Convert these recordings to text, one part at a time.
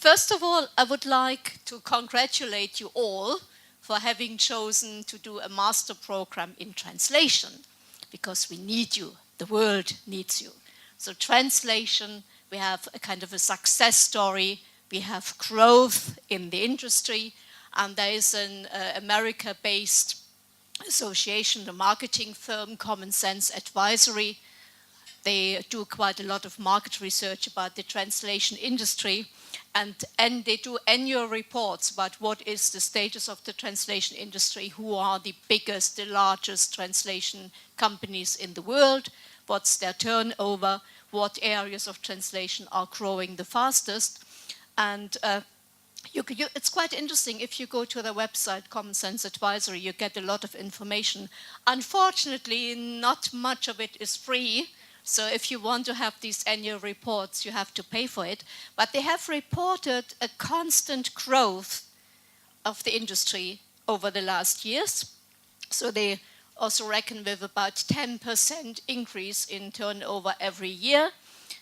First of all, I would like to congratulate you all for having chosen to do a master program in translation, because we need you, the world needs you. So translation, we have a kind of a success story, we have growth in the industry, and there is an America-based association, the marketing firm, Common Sense Advisory. They do quite a lot of market research about the translation industry, and they do annual reports about what is the status of the translation industry, who are the biggest, the largest translation companies in the world, what's their turnover, what areas of translation are growing the fastest. And it's quite interesting. If you go to the website Common Sense Advisory, you get a lot of information. Unfortunately, not much of it is free. So if you want to have these annual reports, you have to pay for it. But they have reported a constant growth of the industry over the last years. So they also reckon with about 10% increase in turnover every year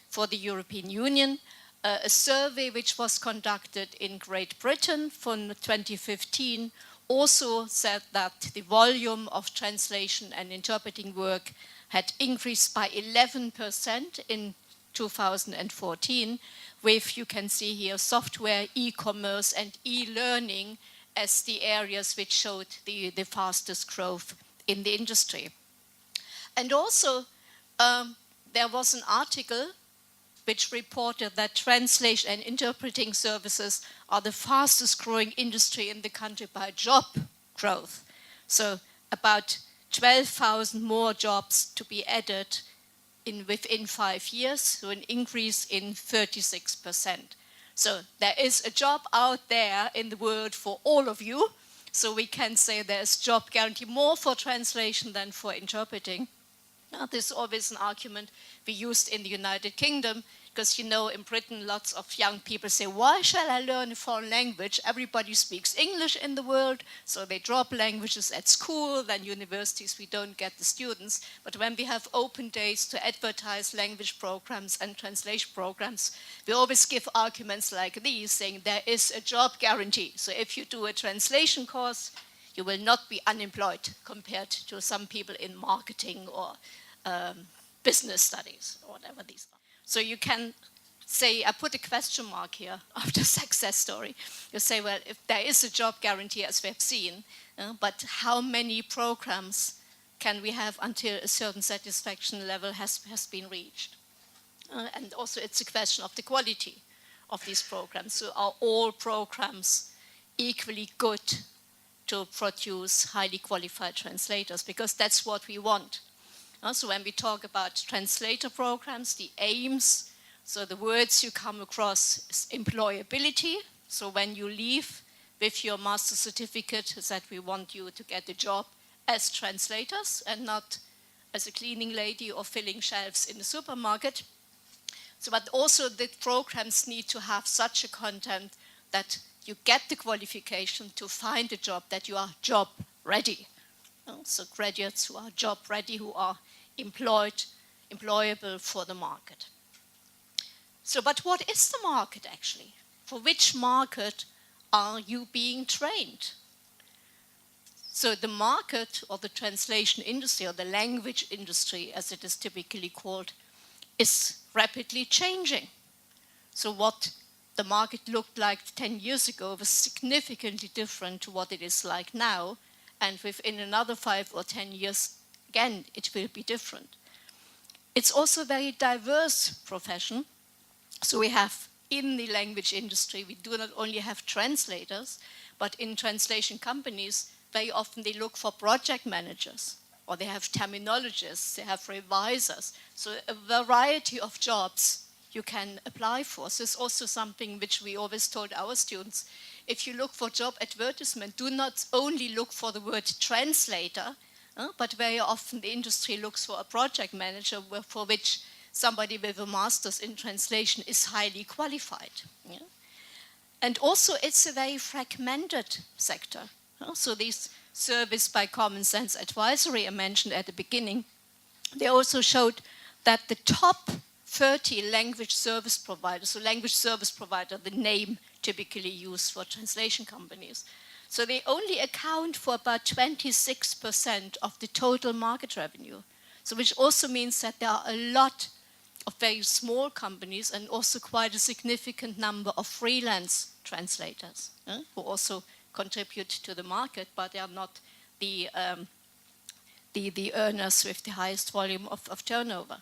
for the European Union. A survey which was conducted in Great Britain from 2015 also said that the volume of translation and interpreting work had increased by 11% in 2014, with, you can see here, software, e-commerce and e-learning as the areas which showed the fastest growth in the industry. And also, there was an article which reported that translation and interpreting services are the fastest growing industry in the country by job growth. So about 12,000 more jobs to be added within 5 years, so an increase in 36%. So there is a job out there in the world for all of you. So we can say there's job guarantee more for translation than for interpreting. Now, this is always an argument we used in the United Kingdom, because, you know, in Britain, lots of young people say, why shall I learn a foreign language? Everybody speaks English in the world, so they drop languages at school, then universities, we don't get the students. But when we have open days to advertise language programs and translation programs, we always give arguments like these, saying there is a job guarantee. So if you do a translation course, you will not be unemployed compared to some people in marketing or business studies or whatever these are. So you can say, I put a question mark here after success story. You say, well, if there is a job guarantee, as we have seen, but how many programs can we have until a certain satisfaction level has been reached? And also it's a question of the quality of these programs. So are all programs equally good to produce highly qualified translators? Because that's what we want. So when we talk about translator programs, the aims, so the words you come across is employability. So when you leave with your master certificate, is that we want you to get a job as translators and not as a cleaning lady or filling shelves in the supermarket. So, but also the programs need to have such a content that you get the qualification to find a job, that you are job ready. So graduates who are job ready, who are employable for the market. So, but what is the market actually? For which market are you being trained? So the market, or the translation industry, or the language industry as it is typically called, is rapidly changing. So what the market looked like 10 years ago was significantly different to what it is like now. And within another 5 or 10 years, again, it will be different. It's also a very diverse profession. So we have, in the language industry, we do not only have translators, but in translation companies, very often they look for project managers, or they have terminologists, they have revisers. So a variety of jobs you can apply for. So it's also something which we always told our students. If you look for job advertisement, do not only look for the word translator, but very often the industry looks for a project manager for which somebody with a master's in translation is highly qualified. Yeah? And also it's a very fragmented sector. So these surveys by Common Sense Advisory I mentioned at the beginning, they also showed that the top 30 language service providers, so language service provider, the name typically used for translation companies. So they only account for about 26% of the total market revenue. So which also means that there are a lot of very small companies and also quite a significant number of freelance translators who also contribute to the market, but they are not the earners with the highest volume of turnover.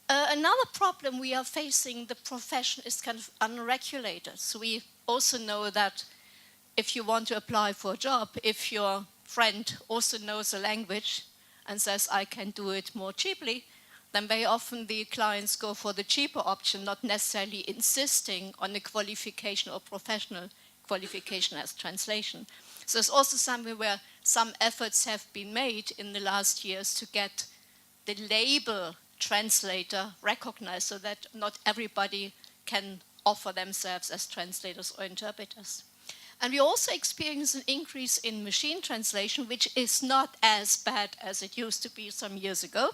Another problem we are facing, the profession is kind of unregulated. So we also know that if you want to apply for a job, if your friend also knows a language and says, I can do it more cheaply, then very often the clients go for the cheaper option, not necessarily insisting on a qualification or professional qualification as translation. So it's also something where some efforts have been made in the last years to get the label translator recognized so that not everybody can offer themselves as translators or interpreters. And we also experience an increase in machine translation, which is not as bad as it used to be some years ago.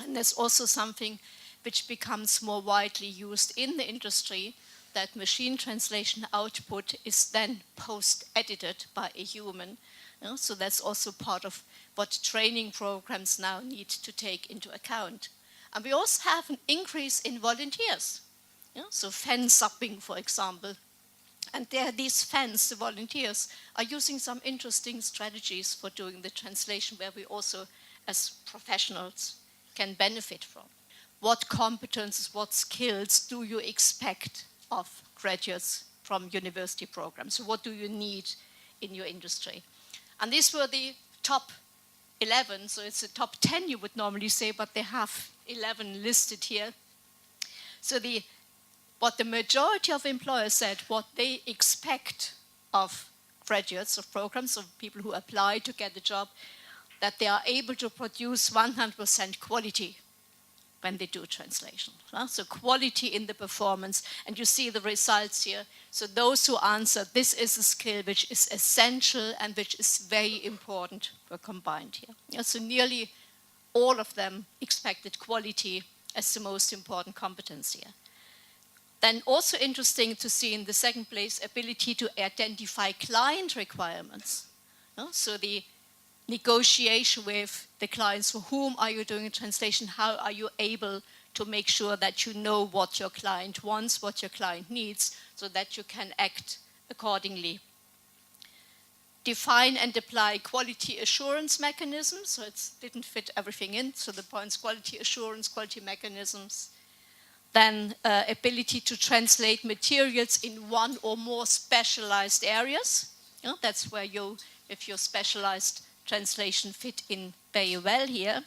And there's also something which becomes more widely used in the industry, that machine translation output is then post-edited by a human. So that's also part of what training programs now need to take into account. And we also have an increase in volunteers. So fan subbing, for example. And these fans, the volunteers, are using some interesting strategies for doing the translation where we also, as professionals, can benefit from. What competences, what skills do you expect of graduates from university programs? So what do you need in your industry? And these were the top 11, so it's the top 10 you would normally say, but they have 11 listed here. So what the majority of employers said, what they expect of graduates of programs, of people who apply to get a job, that they are able to produce 100% quality when they do translation. So quality in the performance, and you see the results here. So those who answer, this is a skill which is essential and which is very important, were combined here. So nearly all of them expected quality as the most important competence here. Then also interesting to see in the second place, ability to identify client requirements. So the negotiation with the clients, for whom are you doing a translation, how are you able to make sure that you know what your client wants, what your client needs, so that you can act accordingly. Define and apply quality assurance mechanisms, so it didn't fit everything in, so the points, quality assurance, quality mechanisms. Then ability to translate materials in one or more specialized areas. That's where you, if you're specialized, translation fit in very well here.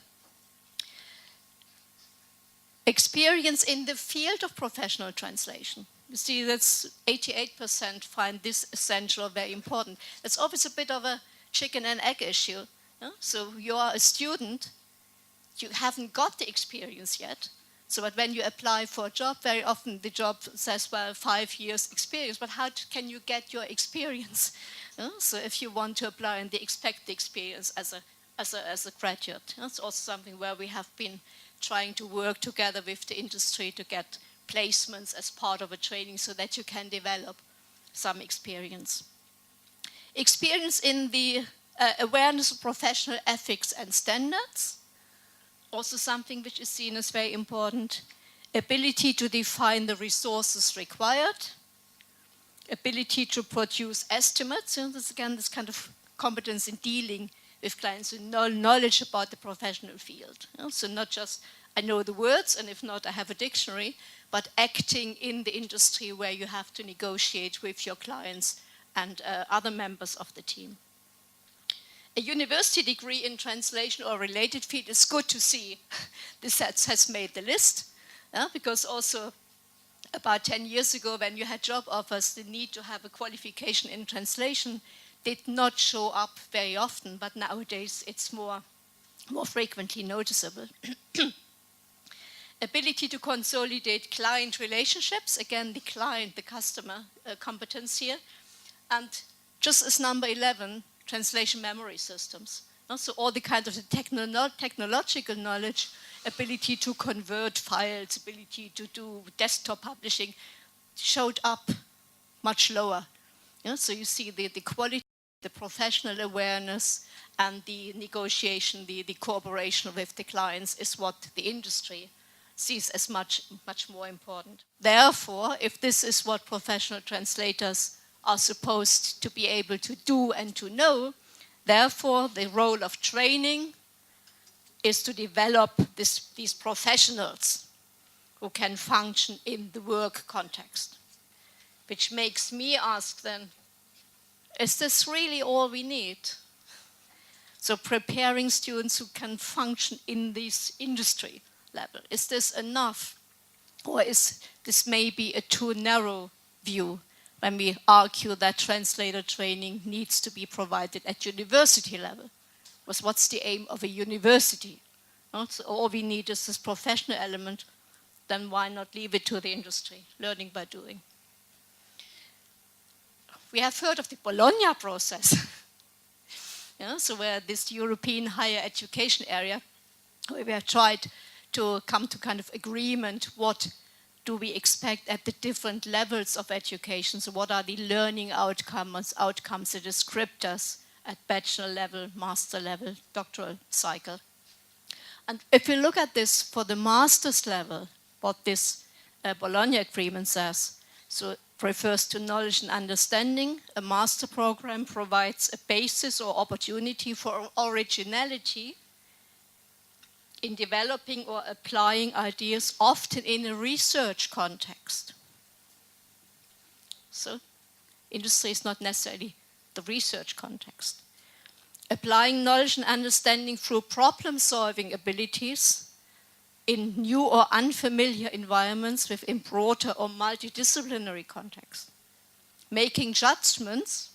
Experience in the field of professional translation. You see, that's 88% find this essential or very important. It's always a bit of a chicken and egg issue. So you are a student, you haven't got the experience yet. So but when you apply for a job, very often the job says, well, 5 years experience, but how can you get your experience? So if you want to apply and they expect the experience as a graduate. That's also something where we have been trying to work together with the industry to get placements as part of a training so that you can develop some experience. Experience in the awareness of professional ethics and standards. Also something which is seen as very important. Ability to define the resources required. Ability to produce estimates. This again, this kind of competence in dealing with clients who know knowledge about the professional field. So not just, I know the words, and if not, I have a dictionary, but acting in the industry where you have to negotiate with your clients and other members of the team. A university degree in translation or related field is good to see. This has made the list, because also about 10 years ago when you had job offers, the need to have a qualification in translation did not show up very often, but nowadays it's more frequently noticeable. Ability to consolidate client relationships, again the client, the customer competence here. And just as number 11, translation memory systems. So all the kind of the technological knowledge, ability to convert files, ability to do desktop publishing, showed up much lower. So you see the quality, the professional awareness, and the negotiation, the cooperation with the clients is what the industry sees as much more important. Therefore, if this is what professional translators are supposed to be able to do and to know, therefore the role of training is to develop these professionals who can function in the work context. Which makes me ask then, is this really all we need? So preparing students who can function in this industry level, is this enough? Or is this maybe a too narrow view when we argue that translator training needs to be provided at university level? Because what's the aim of a university? So all we need is this professional element, then why not leave it to the industry, learning by doing? We have heard of the Bologna process. So where this European higher education area, where we have tried to come to kind of agreement, what do we expect at the different levels of education? So what are the learning outcomes, the descriptors at bachelor level, master level, doctoral cycle? And if we look at this for the master's level, what this Bologna agreement says, so it refers to knowledge and understanding. A master program provides a basis or opportunity for originality in developing or applying ideas, often in a research context. So industry is not necessarily the research context. Applying knowledge and understanding through problem-solving abilities in new or unfamiliar environments within broader or multidisciplinary contexts. Making judgments,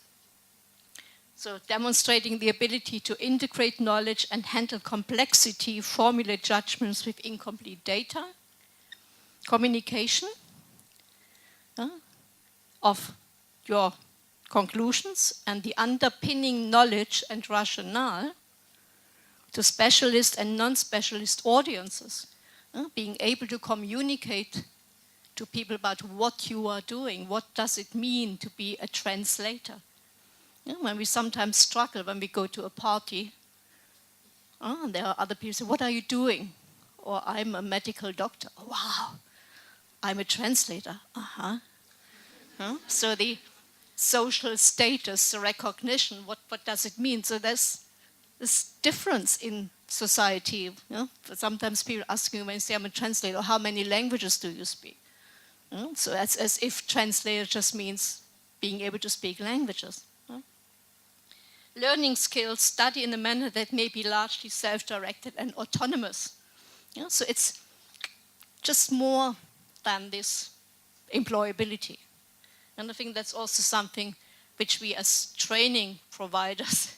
so demonstrating the ability to integrate knowledge and handle complexity, formulate judgments with incomplete data. Communication of your conclusions and the underpinning knowledge and rationale to specialist and non-specialist audiences. Being able to communicate to people about what you are doing, what does it mean to be a translator. When we sometimes struggle when we go to a party, and there are other people who say, what are you doing? Or I'm a medical doctor. Oh, wow, I'm a translator. So the social status, the recognition, what does it mean? So there's this difference in society. Sometimes people ask me when you say I'm a translator, how many languages do you speak? So as if translator just means being able to speak languages. Learning skills, study in a manner that may be largely self-directed and autonomous. So it's just more than this employability. And I think that's also something which we as training providers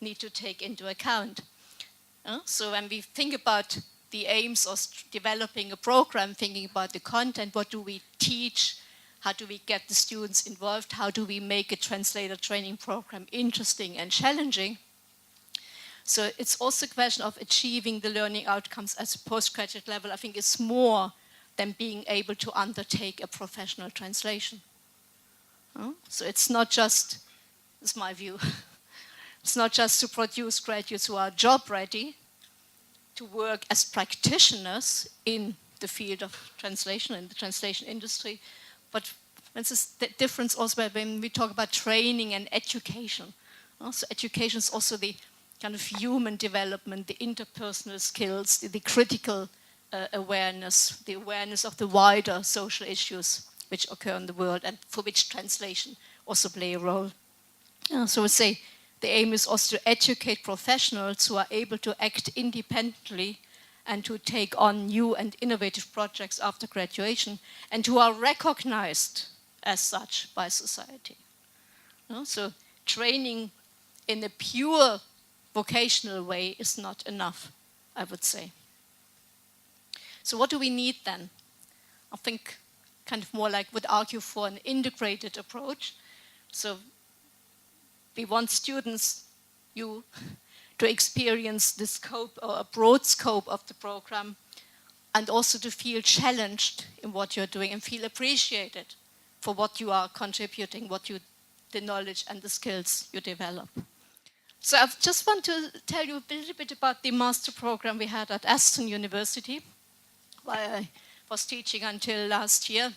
need to take into account. So when we think about the aims of developing a program, thinking about the content, what do we teach, how do we get the students involved, how do we make a translator training program interesting and challenging? So it's also a question of achieving the learning outcomes at a postgraduate level. I think it's more than being able to undertake a professional translation. So it's not just, this is my view, it's not just to produce graduates who are job ready to work as practitioners in the field of translation, in the translation industry, but there's the difference also when we talk about training and education. So education is also the kind of human development, the interpersonal skills, the critical awareness, the awareness of the wider social issues which occur in the world and for which translation also play a role. So we say the aim is also to educate professionals who are able to act independently and to take on new and innovative projects after graduation and who are recognized as such by society. So training in a pure vocational way is not enough, I would say. So what do we need then? I think kind of more like would argue for an integrated approach. So we want students, you, to experience the scope or a broad scope of the program and also to feel challenged in what you're doing and feel appreciated for what you are contributing, the knowledge and the skills you develop. So I just want to tell you a little bit about the master program we had at Aston University, where I was teaching until last year.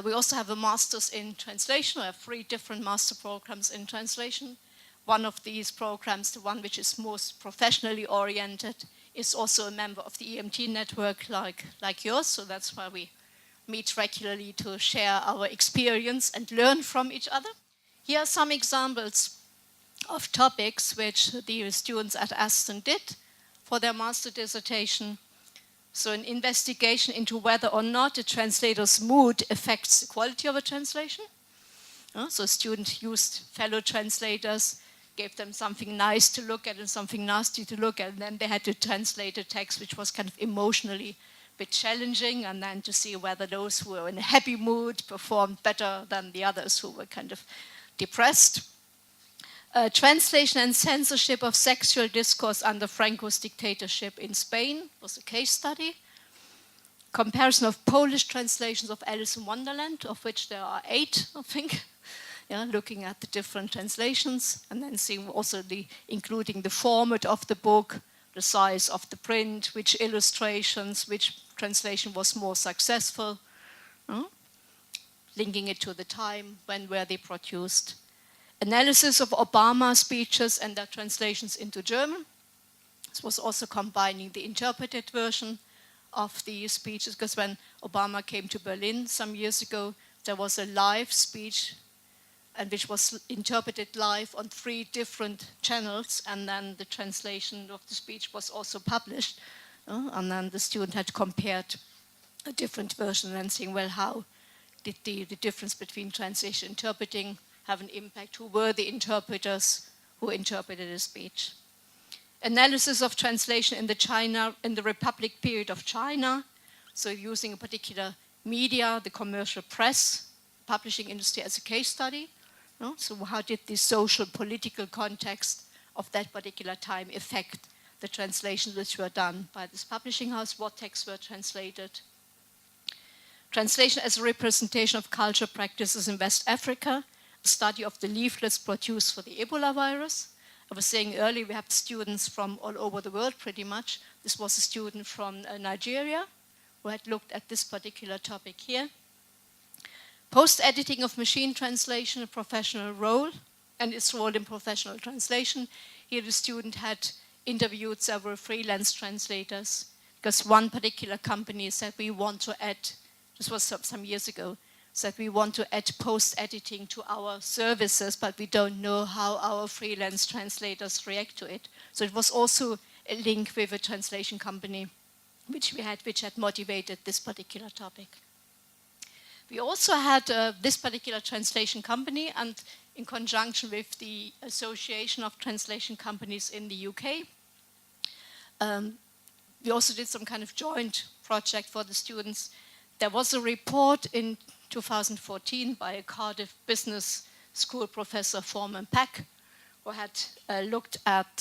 We also have a master's in translation. We have 3 different master programs in translation. One of these programs, the one which is most professionally oriented, is also a member of the EMT network like yours. So that's why we meet regularly to share our experience and learn from each other. Here are some examples of topics which the students at Aston did for their master dissertation. So an investigation into whether or not a translator's mood affects the quality of a translation. So a student used fellow translators, gave them something nice to look at and something nasty to look at, and then they had to translate a text which was kind of emotionally a bit challenging, and then to see whether those who were in a happy mood performed better than the others who were kind of depressed. Translation and censorship of sexual discourse under Franco's dictatorship in Spain was a case study. Comparison of Polish translations of Alice in Wonderland, of which there are 8, I think. Yeah, looking at the different translations, and then seeing also including the format of the book, the size of the print, which illustrations, which translation was more successful. Linking it to the time, when were they produced. Analysis of Obama speeches and their translations into German. This was also combining the interpreted version of the speeches, because when Obama came to Berlin some years ago, there was a live speech, and which was interpreted live on 3 different channels, and then the translation of the speech was also published, and then the student had compared a different version and saying, well, how did the difference between translation and interpreting have an impact? Who were the interpreters who interpreted a speech? Analysis of translation in the Republic period of China, so using a particular media, the commercial press, publishing industry as a case study. So how did the social, political context of that particular time affect the translations which were done by this publishing house? What texts were translated? Translation as a representation of culture practices in West Africa, a study of the leaflets produced for the Ebola virus. I was saying earlier, we have students from all over the world pretty much. This was a student from Nigeria who had looked at this particular topic here. Post-editing of machine translation, a professional role, and its role in professional translation. Here the student had interviewed several freelance translators, because one particular company said, we want to add, this was some years ago, said we want to add post-editing to our services, but we don't know how our freelance translators react to it. So it was also a link with a translation company which had motivated this particular topic. We also had this particular translation company, and in conjunction with the Association of Translation Companies in the UK, we also did some kind of joint project for the students. There was a report in 2014 by a Cardiff Business School professor, Foreman Pack, who had looked at,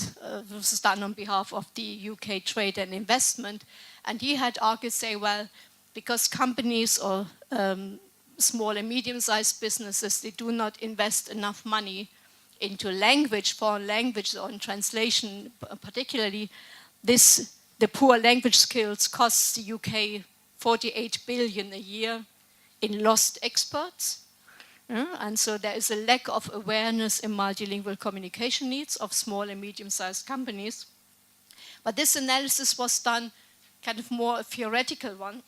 this was done on behalf of the UK Trade and Investment, and he had argued, say, well, because companies or small and medium-sized businesses, they do not invest enough money into language, foreign language, or in translation particularly, the poor language skills costs the UK 48 billion a year in lost exports. And so there is a lack of awareness in multilingual communication needs of small and medium-sized companies. But this analysis was done kind of more a theoretical one,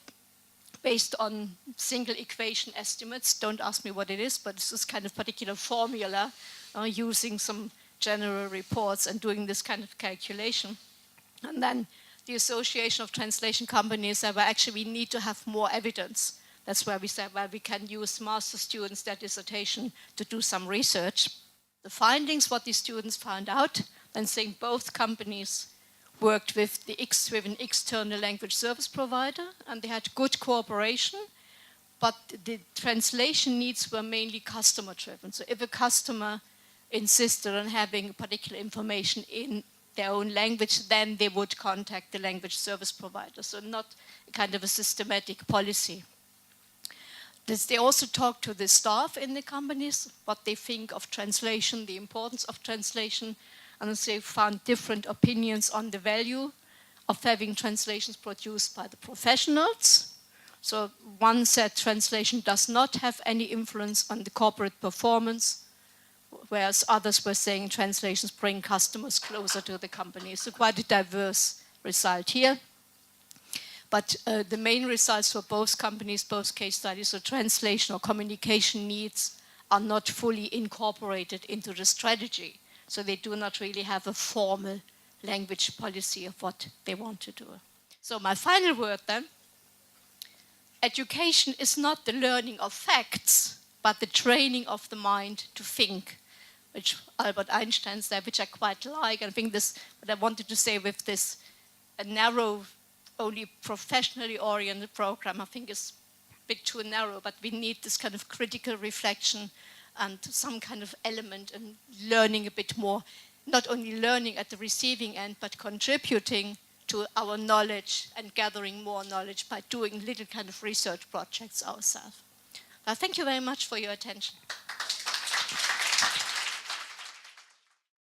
based on single equation estimates. Don't ask me what it is, but it's this kind of particular formula using some general reports and doing this kind of calculation. And then the Association of Translation Companies said, well, actually, we need to have more evidence. That's where we said, well, we can use master students, their dissertation, to do some research. The findings, what these students found out, and saying both companies worked with an external language service provider, and they had good cooperation, but the translation needs were mainly customer-driven. So if a customer insisted on having particular information in their own language, then they would contact the language service provider. So not kind of a systematic policy. They also talk to the staff in the companies, what they think of translation, the importance of translation, and they found different opinions on the value of having translations produced by the professionals. So one said translation does not have any influence on the corporate performance, whereas others were saying translations bring customers closer to the company. So quite a diverse result here. But the main results for both companies, both case studies, so translation or communication needs are not fully incorporated into the strategy. So they do not really have a formal language policy of what they want to do. So my final word then, education is not the learning of facts, but the training of the mind to think, which Albert Einstein said, which I quite like. I think this, what I wanted to say with this narrow, only professionally oriented program, I think is a bit too narrow, but we need this kind of critical reflection and some kind of element in learning a bit more, not only learning at the receiving end, but contributing to our knowledge and gathering more knowledge by doing little kind of research projects ourselves. Thank you very much for your attention.